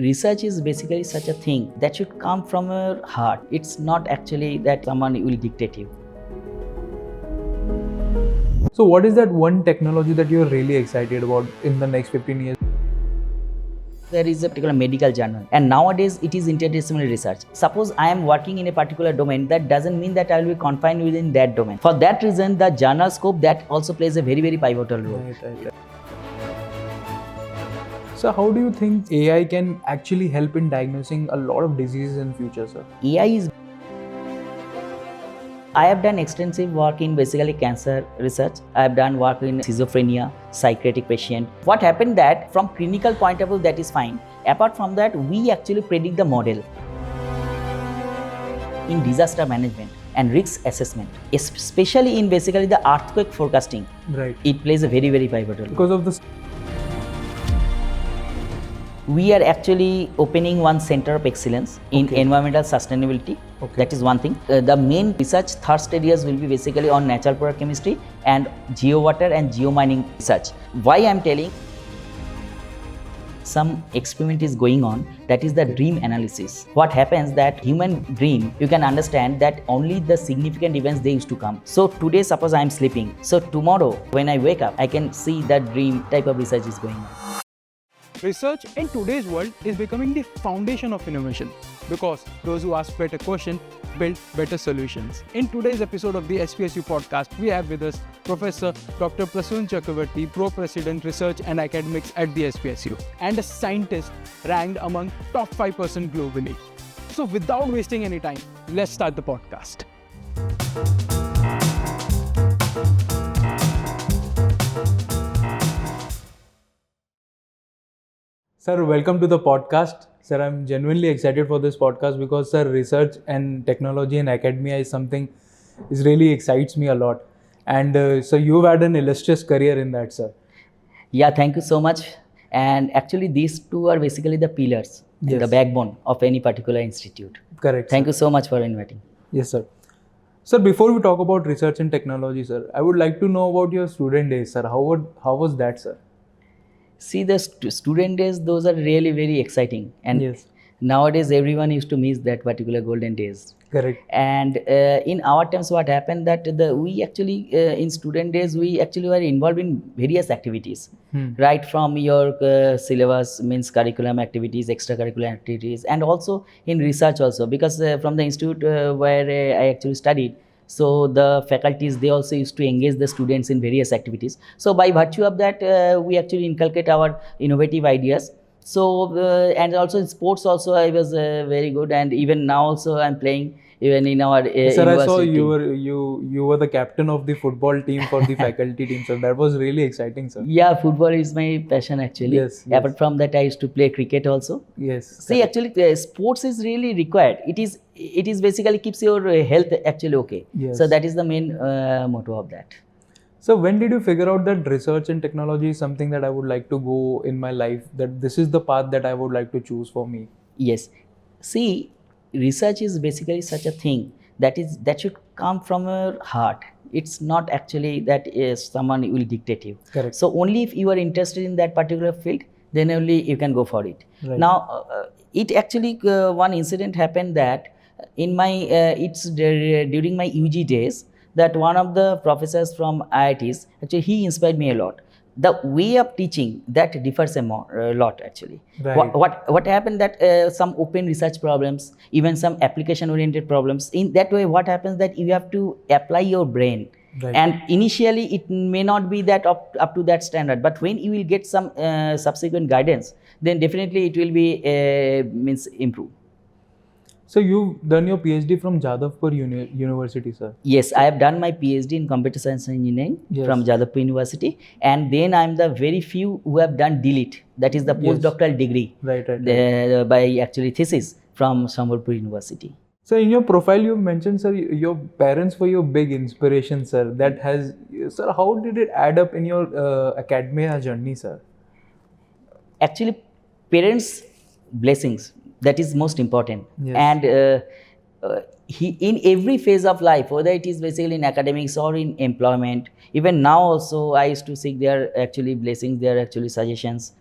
research is basically such a thing that should come from your heart. It's not actually that someone will dictate you. So what is that one technology that you're really excited about in the next 15 years? There is a particular medical journal, and nowadays it is interdisciplinary research. Suppose I am working in a particular domain, that doesn't mean that I will be confined within that domain. For that reason, the journal scope that also plays a very pivotal role. Right. So how do you think AI can actually help in diagnosing a lot of diseases in future, sir? I have done extensive work in basically cancer research. I have done work in schizophrenia, psychiatric patient. What happened that from clinical point of view, that is fine. Apart from that, we actually predict the model in disaster management and risk assessment, especially in basically the earthquake forecasting. Right. It plays a very pivotal role. Because of this. We are actually opening one center of excellence in environmental sustainability. That is one thing. The main research thrust areas will be basically on natural product chemistry and geowater and geomining research. Why I am telling? Some experiment is going on, that is the dream analysis. What happens that human dream, you can understand that only the significant events they used to come. So today suppose I am sleeping. So tomorrow when I wake up, I can see that dream type of research is going on. Research in today's world is becoming the foundation of innovation because those who ask better questions build better solutions. In today's episode of the SPSU podcast, we have with us Professor Dr. Prasun Chakrabarti, Pro-President Research and Academics at the SPSU, and a scientist ranked among top 5% globally. So without wasting any time, let's start the podcast. Sir, welcome to the podcast. Sir, I'm genuinely excited for this podcast because, sir, research and technology and academia is something is really excites me a lot. And so you've had an illustrious career in that, sir. Yeah, thank you so much. And actually these two are basically the pillars, the backbone of any particular institute. Correct. Thank you so much for inviting. Yes, sir. Sir, before we talk about research and technology, sir, I would like to know about your student days, sir. How was that, sir? See, the student days, those are really very exciting. And nowadays, everyone used to miss that particular golden days. Correct. And in our times, what happened that we actually, in student days, we actually were involved in various activities. Right from your syllabus, means curriculum activities, extracurricular activities, and also in research also. Because from the institute where I actually studied, so the faculties, they also used to engage the students in various activities. So by virtue of that, we actually inculcate our innovative ideas. So and also in sports also I was very good, and even now also I'm playing even in our Sir, I saw team. you were the captain of the football team for the faculty team, sir. That was really exciting, sir. Yeah, football is my passion actually. Yes. Apart from that, I used to play cricket also. Yes. See, actually, sports is really required. It is basically keeps your health actually okay. Yes. So that is the main motto of that. So when did you figure out that research and technology is something that I would like to go in my life, that this is the path that I would like to choose for me? Yes. See, research is basically such a thing that should come from your heart. It's not actually that someone will dictate you. Correct. So only if you are interested in that particular field, then only you can go for it. Right. Now, it actually one incident happened that in my during my UG days, that one of the professors from IITs, actually he inspired me a lot. The way of teaching that differs a lot actually. Right. What happened that some open research problems, even some application oriented problems, in that way what happens that you have to apply your brain. Right. And initially it may not be that up to that standard, but when you will get some subsequent guidance, then definitely it will be means improve. So you've done your PhD from Jadavpur University, sir? Yes, I have done my PhD in computer science and engineering from Jadavpur University, and then I am the very few who have done DLIT, that is the postdoctoral degree, Right. by actually thesis from Sambalpur University. So in your profile you've mentioned, sir, your parents were your big inspiration, sir. Sir, how did it add up in your academia journey, sir? Actually, parents' blessings, that is most important. Yes. And in every phase of life, whether it is basically in academics or in employment, even now also I used to seek their actually blessings, their actually suggestions.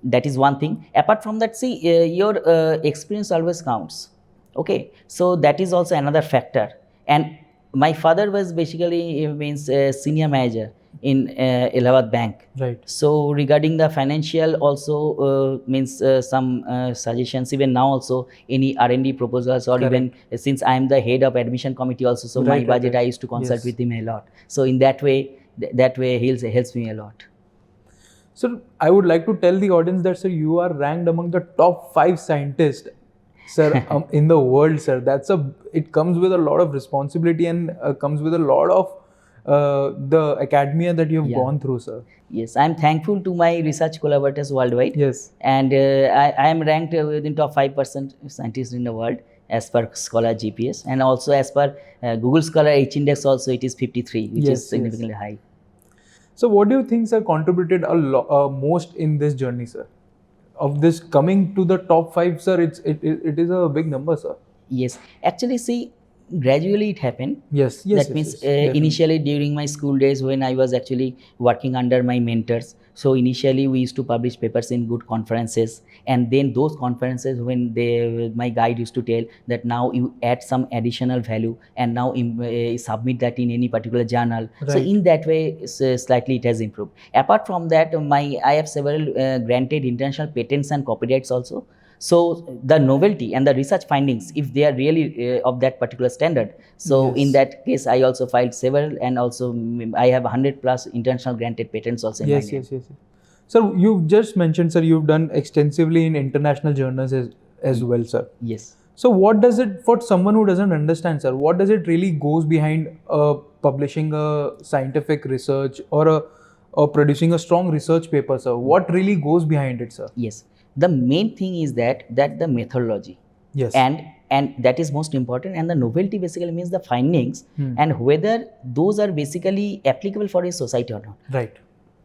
that is one thing. Apart from that, see, your experience always counts. Okay, so that is also another factor. And my father was basically means senior manager in Allahabad Bank. Right. So regarding the financial also means some suggestions, even now also any R&D proposals, or Correct. even since I am the head of admission committee also, so my Right, budget right. I used to consult Yes. with him a lot. So in that way, that way he helps me a lot. Sir, I would like to tell the audience that, sir, you are ranked among the top 5 scientists, sir, in the world, sir. It comes with a lot of responsibility and comes with a lot of the academia that you have Yeah. gone through, sir. Yes, I am thankful to my research collaborators worldwide. Yes. And I am ranked within top 5% scientists in the world as per Scholar GPS, and also as per Google Scholar H Index also it is 53, which Yes, is significantly high. So, what do you think, sir, contributed most in this journey, sir? Of this coming to the top 5, sir, it is a big number, sir. Yes, actually, see, gradually it happened. Yes, That means definitely. initially during my school days when I was actually working under my mentors. So initially we used to publish papers in good conferences, and then those conferences when my guide used to tell that now you add some additional value and now submit that in any particular journal. So Right. in that way slightly it has improved. Apart from that, I have several granted international patents and copyrights also. So the novelty and the research findings, if they are really of that particular standard, so in Yes. that case I also filed several, and also I have 100 plus international granted patents also in my Yes, name. yes. Sir, you've just mentioned, sir, you've done extensively in international journals as well, sir. Yes. So, what does it, for someone who doesn't understand, sir, what does it really goes behind publishing a scientific research or producing a strong research paper, sir? What really goes behind it, sir? Yes, the main thing is that the methodology, Yes. and that is most important, and the novelty basically means the findings and whether those are basically applicable for a society or not. Right.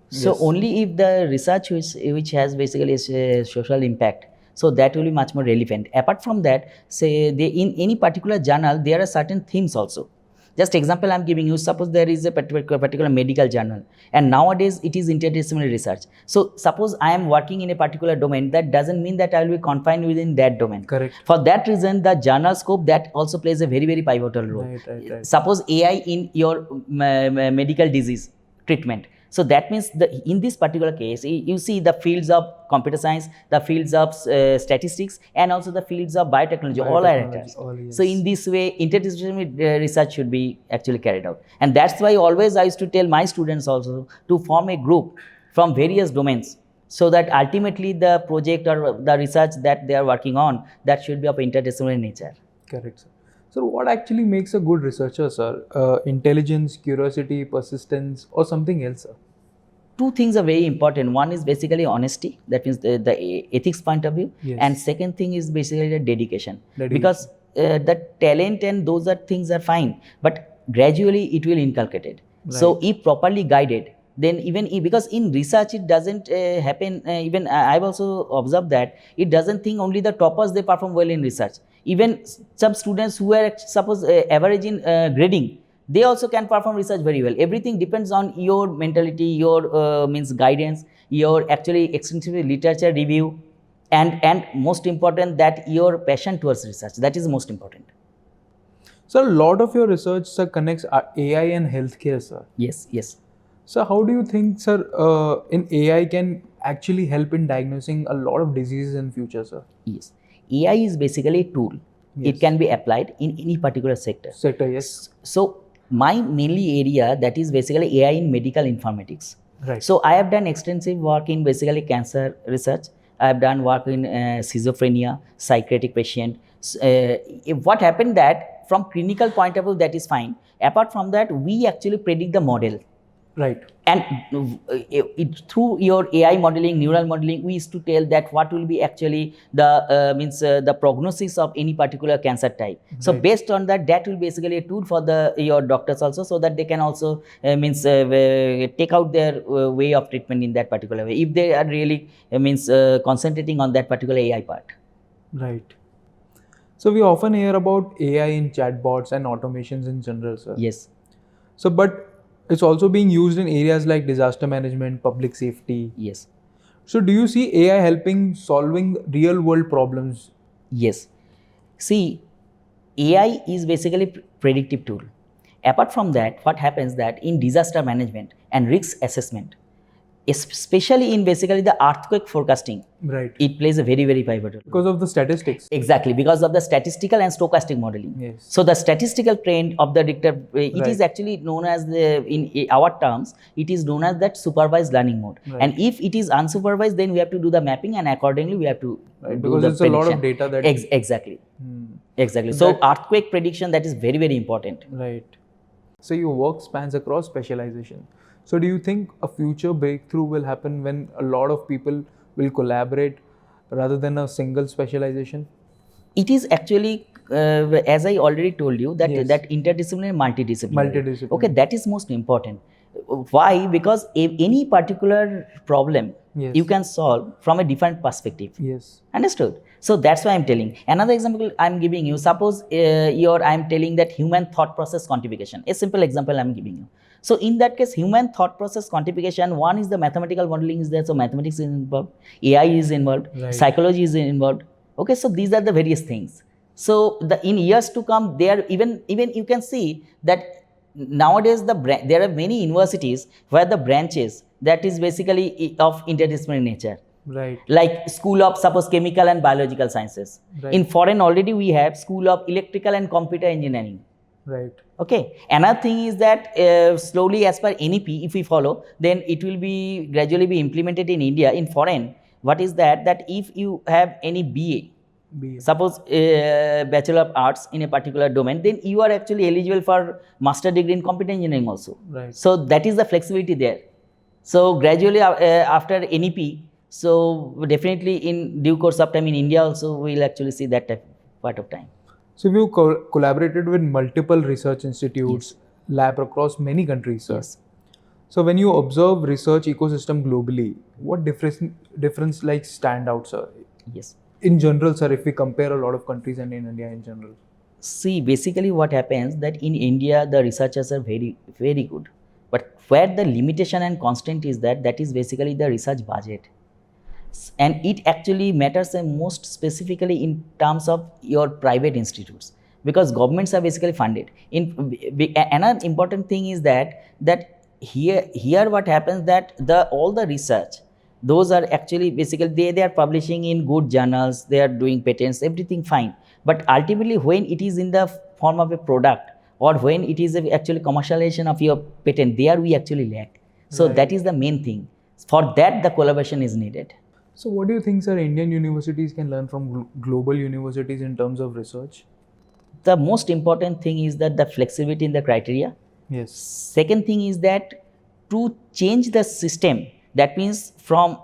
So Yes. only if the research which has basically a social impact, so that will be much more relevant. Apart from that, say in any particular journal there are certain themes also. Just example I'm giving you, suppose there is a particular medical journal, and nowadays it is interdisciplinary research. So suppose I am working in a particular domain, that doesn't mean that I will be confined within that domain. Correct. For that reason, the journal scope that also plays a very, very pivotal role. Right. Suppose AI in your medical disease treatment. So that means in this particular case, you see the fields of computer science, the fields of statistics, and also the fields of biotechnology, all are attached. Yes. So in this way, interdisciplinary research should be actually carried out. And that's why always I used to tell my students also to form a group from various domains, so that ultimately the project or the research that they are working on, that should be of interdisciplinary nature. Correct, sir. So, what actually makes a good researcher, sir? Intelligence, curiosity, persistence, or something else, sir? Two things are very important. One is basically honesty, that means the ethics point of view. Yes. And second thing is basically the dedication. Dedication. Because the talent and those things are fine, but gradually it will inculcate it. So if properly guided, then because in research it doesn't happen, even I've also observed that it doesn't think only the toppers they perform well in research. Even some students who are suppose average in grading, they also can perform research very well. Everything depends on your mentality, your means guidance, your actually extensive literature review, and most important that your passion towards research. That is most important. So, a lot of your research, sir, connects AI and healthcare, sir. Yes. So, how do you think, sir, in AI can actually help in diagnosing a lot of diseases in future, sir? Yes. AI is basically a tool. Yes. It can be applied in any particular sector. Yes. So my mainly area, that is basically AI in medical informatics. Right. So I have done extensive work in basically cancer research. I have done work in schizophrenia, psychiatric patient. What happened that from clinical point of view, that is fine. Apart from that, we actually predict the model. Right. And through your AI modeling, neural modeling, we used to tell that what will be actually the the prognosis of any particular cancer type. So Right. based on that, that will basically a tool for your doctors also, so that they can also take out their way of treatment in that particular way, if they are really concentrating on that particular AI part. Right. So we often hear about AI in chatbots and automations in general, sir. Yes. So, but it's also being used in areas like disaster management, public safety. Yes. So do you see AI helping solving real world problems? Yes. See, AI is basically predictive tool. Apart from that, what happens that in disaster management and risk assessment, especially in basically the earthquake forecasting, Right. it plays a very, very pivotal role. Because of the statistics. Exactly, because of the statistical and stochastic modeling. Yes. So the statistical trend of the Richter, it Right. is actually known as in our terms, it is known as that supervised learning mode. Right. And if it is unsupervised, then we have to do the mapping, and accordingly we have to Right, do because the it's a lot of prediction. data that. Exactly. Hmm. Exactly. So So earthquake prediction, that is very, very important. Right. So your work spans across specialization. So do you think a future breakthrough will happen when a lot of people will collaborate rather than a single specialization? It is actually, as I already told you, that Yes. that interdisciplinary, multidisciplinary. Multidisciplinary. Okay, that is most important. Why? Because any particular problem Yes. you can solve from a different perspective. Yes. Understood? So that's why I'm telling. Another example I'm giving you. Suppose I'm telling that human thought process quantification. A simple example I'm giving you. So in that case, human thought process quantification, one is the mathematical modeling is there. So mathematics is involved, AI is involved, Right. psychology is involved. Okay, so these are the various things. So in years to come, there even you can see that nowadays there are many universities where the branches that is basically of interdisciplinary nature. Right. Like school of suppose chemical and biological sciences. Right. In foreign already we have school of electrical and computer engineering. Right. Okay. Another thing is that slowly as per NEP, if we follow, then it will be gradually be implemented in India. In foreign, what is that if you have any BA, suppose Bachelor of Arts in a particular domain, then you are actually eligible for master degree in computer engineering also. Right. So that is the flexibility there. So gradually after NEP, so definitely in due course of time in India also we will actually see that type part of time. So you collaborated with multiple research institutes, lab across many countries, sir. Yes. So when you observe research ecosystem globally, what difference like stand out, sir? Yes. In general, sir, if we compare a lot of countries and in India in general. See, basically what happens that in India the researchers are very, very good. But where the limitation and constraint is that is basically the research budget. And it actually matters most specifically in terms of your private institutes, because governments are basically funded. Another important thing is that here what happens that all the research, those are actually basically they are publishing in good journals, they are doing patents, everything fine. But ultimately when it is in the form of a product or when it is actually commercialization of your patent, there we actually lack. So Right. that is the main thing. For that the collaboration is needed. So what do you think, sir, Indian universities can learn from global universities in terms of research? The most important thing is that the flexibility in the criteria. Yes. Second thing is that to change the system, that means from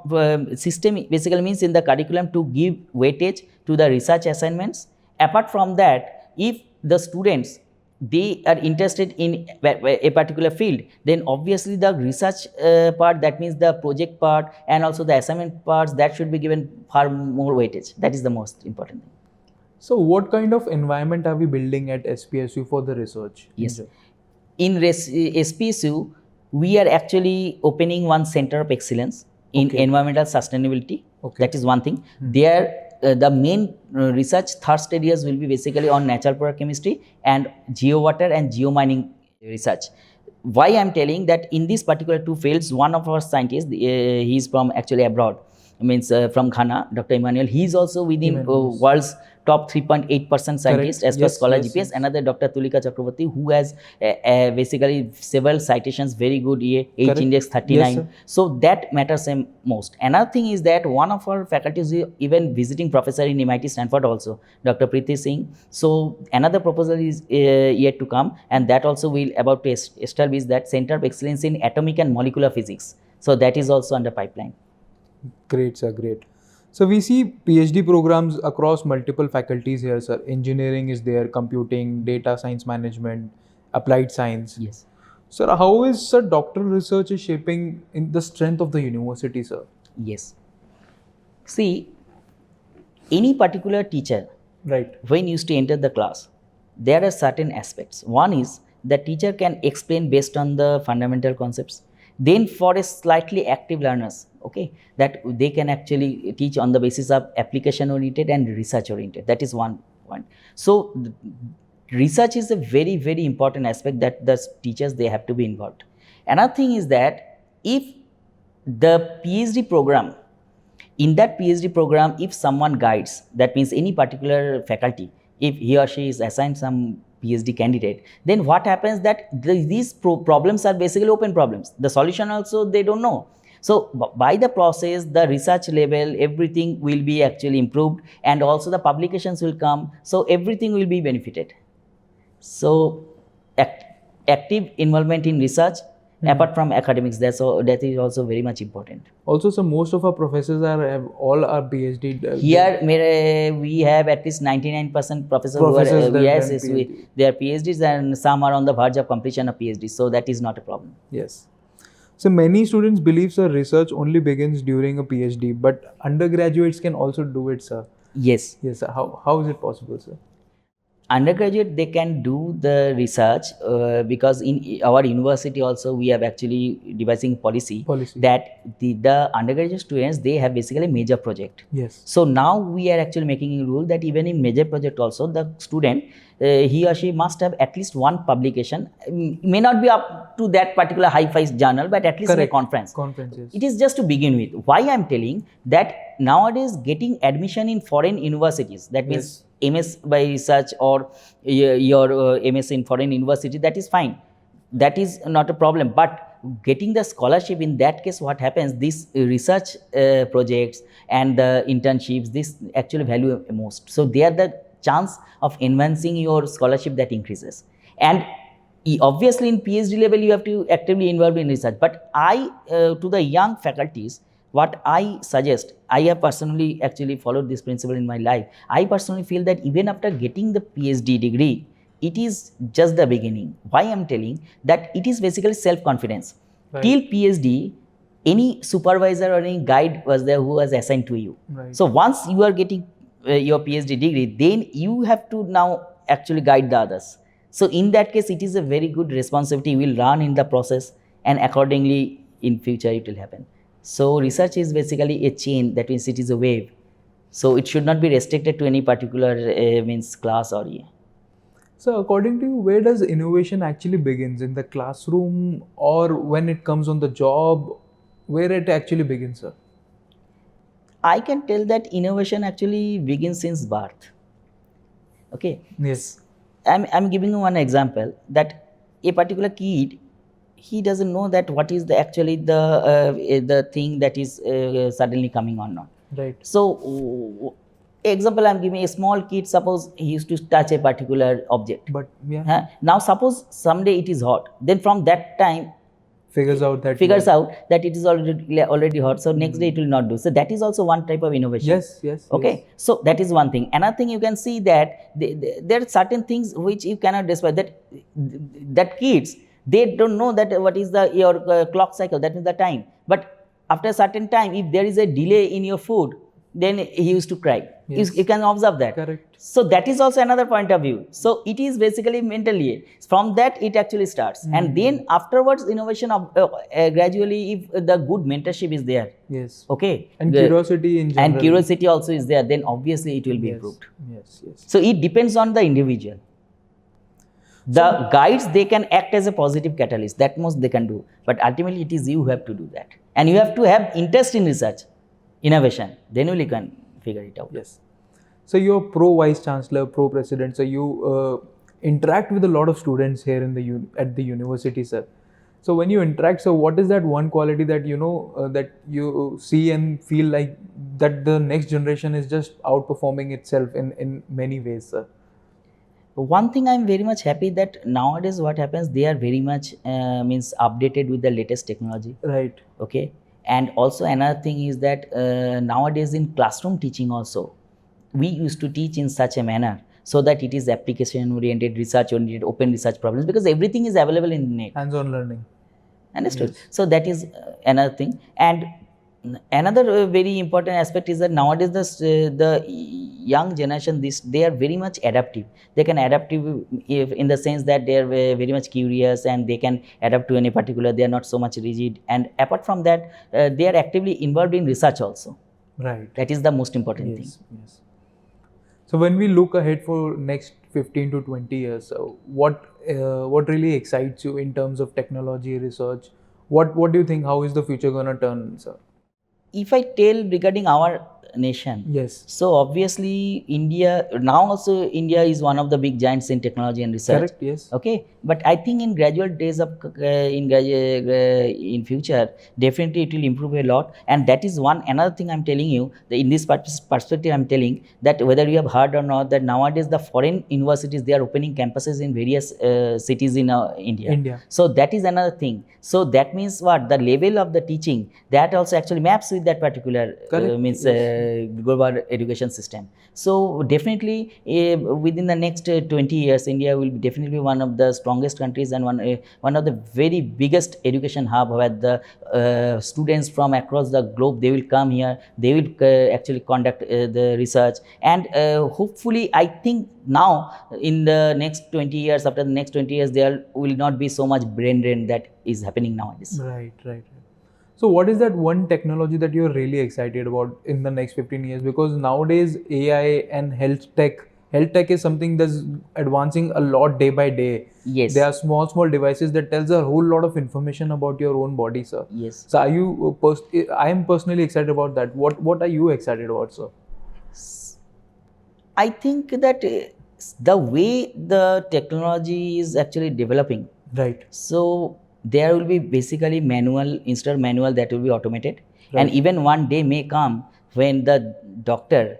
system basically means in the curriculum to give weightage to the research assignments. Apart from that, if the students they are interested in a particular field, then obviously the research part, that means the project part and also the assignment parts, that should be given far more weightage. That is the most important thing. So what kind of environment are we building at SPSU for the research? Yes. In SPSU, we are actually opening one center of excellence in Okay. environmental sustainability. Okay. That is one thing. There, the main research thrust areas will be basically on natural product chemistry and geowater and geomining research. Why I am telling that in these particular two fields, one of our scientists, he is from actually abroad, means from Ghana, Dr. Emmanuel. He is also within Emmanuel, yes. world's top 3.8% scientist as per Yes, Scholar yes, GPS. yes. Another Dr. Tulika Chakrabarti, who has basically several citations, very good, H Correct. index Yes, 39. sir. So that matters most. Another thing is that one of our faculties is even visiting professor in MIT Stanford also, Dr. Preeti Singh. So another proposal is yet to come, and that also will about to establish that Center of Excellence in Atomic and Molecular Physics. So that is also under pipeline. Great, sir, great. So we see PhD programs across multiple faculties here, sir. Engineering is there, computing, data science management, applied science. Yes. Sir, how is sir doctoral research is shaping in the strength of the university, sir? Yes. See, any particular teacher, Right. when used to enter the class, there are certain aspects. One is the teacher can explain based on the fundamental concepts. Then for a slightly active learners, okay, that they can actually teach on the basis of application oriented and research oriented. That is one point. So research is a very, very important aspect that the teachers, they have to be involved. Another thing is that if the PhD program, in that PhD program, if someone guides, that means any particular faculty, if he or she is assigned some PhD candidate, then what happens that these problems are basically open problems. The solution also they don't know. So by the process, the research level, everything will be actually improved, and also the publications will come. So everything will be benefited. So active involvement in research, apart from academics, that is also very much important. Also, so most of our professors all are PhD. Here, we have at least 99% professors who are they are PhDs, and some are on the verge of completion of PhD. So that is not a problem. Yes. So many students believe, sir, research only begins during a PhD, but undergraduates can also do it, sir. Yes. Yes, sir. How is it possible, sir? Undergraduate, they can do the research because in our university also we have actually devising policy that the undergraduate students, they have basically major project. Yes. So now we are actually making a rule that even in major project also, the student, he or she must have at least one publication. May not be up to that particular high-fi journal, but at least in a conference. Yes. It is just to begin with. Why I am telling that nowadays getting admission in foreign universities, that means MS by research or your MS in foreign university, that is fine. That is not a problem. But getting the scholarship, in that case, what happens, these research projects and the internships, this actually value most. So they are the chance of advancing your scholarship that increases. And obviously in PhD level, you have to actively involve in research. But to the young faculties, what I suggest, I have personally actually followed this principle in my life. I personally feel that even after getting the PhD degree, it is just the beginning. Why I am telling that, it is basically self-confidence. Right. Till PhD, any supervisor or any guide was there who was assigned to you. Right. So once you are getting your PhD degree, then you have to now actually guide the others. So in that case, it is a very good responsibility. You will learn in the process, and accordingly in future it will happen. So research is basically a chain, that means it is a wave. So it should not be restricted to any particular means class or year. So according to you, where does innovation actually begins? In the classroom, or when it comes on the job? Where it actually begins, sir? I can tell that innovation actually begins since birth. Okay. Yes. I'm giving you one example, that a particular kid, he doesn't know that what is actually the thing that is suddenly coming on now. Right. So example I'm giving, a small kid, suppose he used to touch a particular object. But yeah. Now suppose someday it is hot. Then from that time, figures out that it is already hot. So next day it will not do. So that is also one type of innovation. Yes. Okay. Yes. So that is one thing. Another thing, you can see that there are certain things which you cannot describe. That kids, they don't know that what is your clock cycle, that is the time. But after a certain time, if there is a delay in your food, then he used to cry. Yes. You can observe that. Correct. So that is also another point of view. So it is basically mentally. From that it actually starts. And then afterwards, innovation of gradually, if the good mentorship is there. Yes. Okay. And curiosity in general. And curiosity also is there, then obviously it will be improved. Yes. So it depends on the individual. The guides, they can act as a positive catalyst. That most they can do. But ultimately it is you who have to do that. And you have to have interest in research, innovation. Then only you can figure it out. Yes. So you're pro vice chancellor, pro president. So you interact with a lot of students here in at the university, sir. So when you interact, so what is that one quality that that you see and feel like that the next generation is just outperforming itself in many ways, sir? One thing I'm very much happy that nowadays what happens, they are very much updated with the latest technology. Right. Okay. And also another thing is that nowadays in classroom teaching also, we used to teach in such a manner so that it is application oriented, research oriented, open research problems, because everything is available in the net. Hands-on learning. Understood? Yes. So that is another thing. And Another very important aspect is that nowadays the young generation, they are very much adaptive. They can adaptive if, in the sense that they are very much curious, and they can adapt to any particular. They are not so much rigid, and apart from that, they are actively involved in research also. Right. That is the most important thing. Yes. So when we look ahead for next 15 to 20 years, what really excites you in terms of technology research? What do you think? How is the future gonna turn, sir? If I tell regarding our nation, Yes. so obviously India now also, India is one of the big giants in technology and research. Correct. Yes. Okay, but I think in gradual days of in future, definitely it will improve a lot. And that is one another thing I'm telling you, in this perspective I'm telling that whether you have heard or not, that nowadays the foreign universities, they are opening campuses in various cities in India. So that is another thing. So that means what, the level of the teaching, that also actually maps with that particular means global education system. So definitely within the next 20 years, India will be definitely one of the strongest countries, and one of the very biggest education hub, where the students from across the globe, they will come here. They will actually conduct the research, and hopefully I think now in the next 20 years, after the next 20 years, there will not be so much brain drain that is happening nowadays. Right. So what is that one technology that you're really excited about in the next 15 years? Because nowadays AI and health tech is something that's advancing a lot day by day. Yes. There are small devices that tells a whole lot of information about your own body, sir. Yes. So are you I am personally excited about that. What are you excited about, sir? I think that the way the technology is actually developing, right, so there will be basically manual, instead of manual, that will be automated. Right. And even one day may come when the doctor,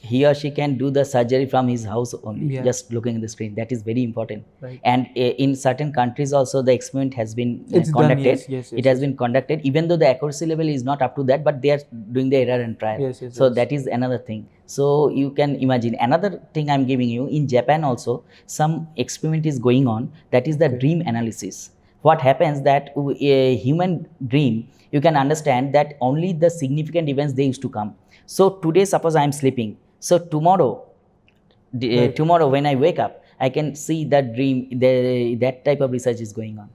he or she can do the surgery from his house only, just looking at the screen. That is very important. Right. And in certain countries also, the experiment has been conducted. Yes, it has been conducted, even though the accuracy level is not up to that, but they are doing the error and trial. So that is another thing. So you can imagine. Another thing I'm giving you, in Japan also, some experiment is going on, that is the dream analysis. What happens that a human dream, you can understand that only the significant events, they used to come. So today, suppose I am sleeping. So tomorrow when I wake up, I can see that dream. That type of research is going on.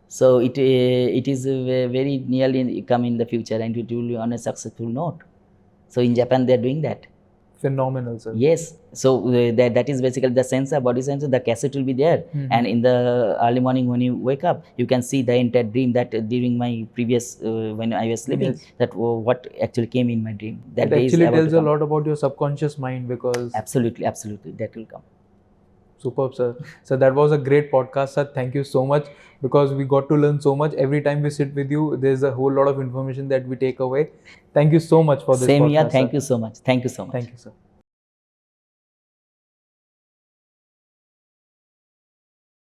So it is very nearly come in the future, and it will be on a successful note. So in Japan, they are doing that. Phenomenal, sir. Yes. So that is basically the sensor, body sensor, the cassette will be there. And in the early morning when you wake up, you can see the entire dream, that during my previous, when I was sleeping, that what actually came in my dream. That it actually tells a lot about your subconscious mind, because... Absolutely, that will come. Superb, sir. So that was a great podcast, sir. Thank you so much, because we got to learn so much. Every time we sit with you, there's a whole lot of information that we take away. Thank you so much for this podcast. Same here. Thank you so much. Thank you so much. Thank you, sir.